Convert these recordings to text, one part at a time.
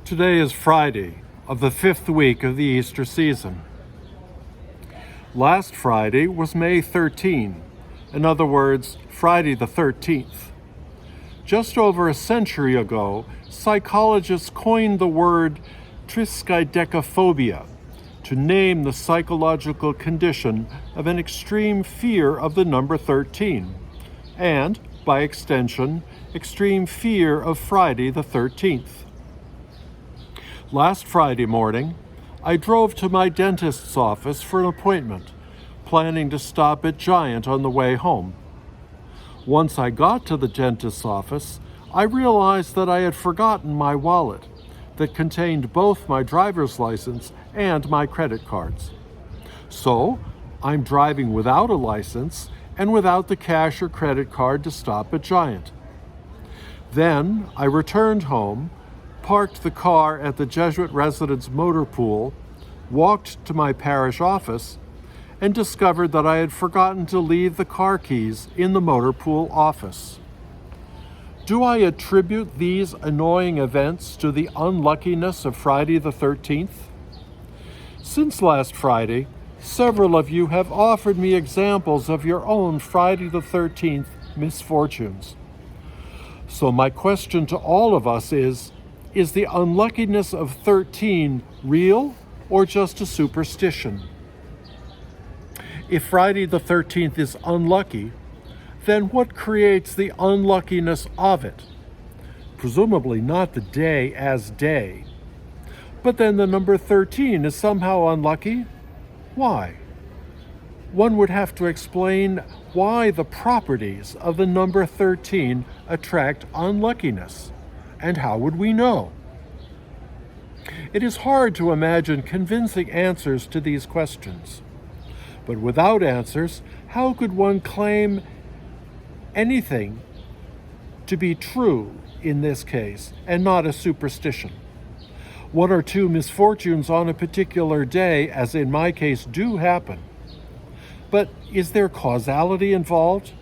Today is Friday of the 5th week of the Easter season. Last Friday was May 13, in other words, Friday the 13th. Just over a century ago, psychologists coined the word triskaidekaphobia to name the psychological condition of an extreme fear of the number 13, and, by extension, extreme fear of Friday the 13th. Last Friday morning, I drove to my dentist's office for an appointment, planning to stop at Giant on the way home. Once I got to the dentist's office, I realized that I had forgotten my wallet that contained both my driver's license and my credit cards. So, I'm driving without a license and without the cash or credit card to stop at Giant. Then I returned home, parked the car at the Jesuit residence motor pool, walked to my parish office, and discovered that I had forgotten to leave the car keys in the motor pool office. Do I attribute these annoying events to the unluckiness of Friday the 13th? Since last Friday, several of you have offered me examples of your own Friday the 13th misfortunes. So my question to all of us is the unluckiness of 13 real or just a superstition? If Friday the 13th is unlucky, then what creates the unluckiness of it? Presumably not the day as day. But then the number 13 is somehow unlucky? Why? One would have to explain why the properties of the number 13 attract unluckiness. And how would we know? It is hard to imagine convincing answers to these questions. But without answers, how could one claim anything to be true in this case and not a superstition? One or two misfortunes on a particular day, as in my case, do happen. But is there causality involved,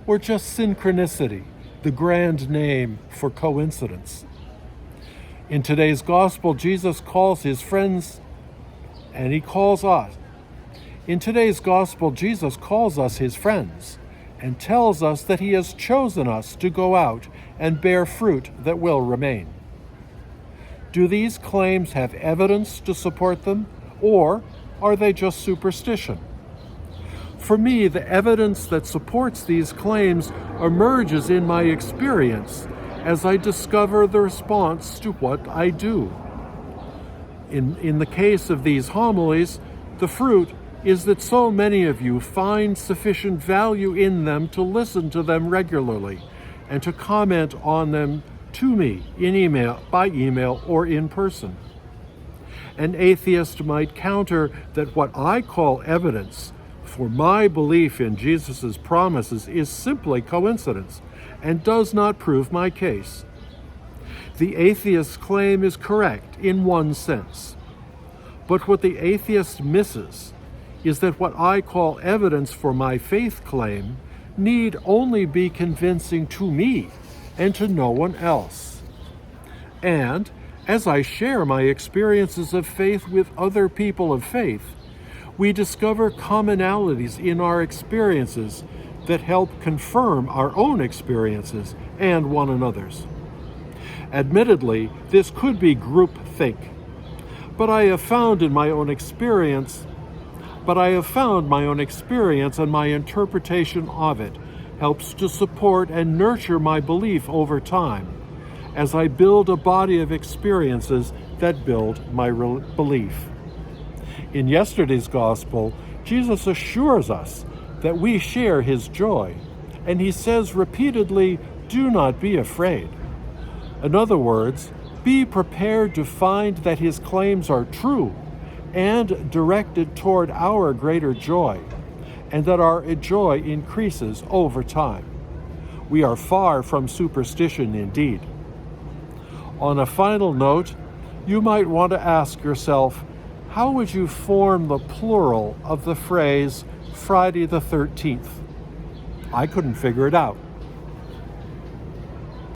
or just synchronicity, the grand name for coincidence? In today's gospel, Jesus calls his friends, and he calls us. In today's gospel, Jesus calls us his friends and tells us that he has chosen us to go out and bear fruit that will remain. Do these claims have evidence to support them, or are they just superstition? For me, the evidence that supports these claims emerges in my experience as I discover the response to what I do. In the case of these homilies, the fruit is that so many of you find sufficient value in them to listen to them regularly and to comment on them to me by email or in person. An atheist might counter that what I call evidence for my belief in Jesus' promises is simply coincidence and does not prove my case. The atheist's claim is correct in one sense, but what the atheist misses is that what I call evidence for my faith claim need only be convincing to me and to no one else. And as I share my experiences of faith with other people of faith, we discover commonalities in our experiences that help confirm our own experiences and one another's. Admittedly, this could be groupthink, but I have found my own experience and my interpretation of it helps to support and nurture my belief over time as I build a body of experiences that build my belief. In yesterday's gospel, Jesus assures us that we share his joy, and he says repeatedly, "Do not be afraid." In other words, be prepared to find that his claims are true and directed toward our greater joy, and that our joy increases over time. We are far from superstition indeed. On a final note, you might want to ask yourself, how would you form the plural of the phrase Friday the 13th? I couldn't figure it out.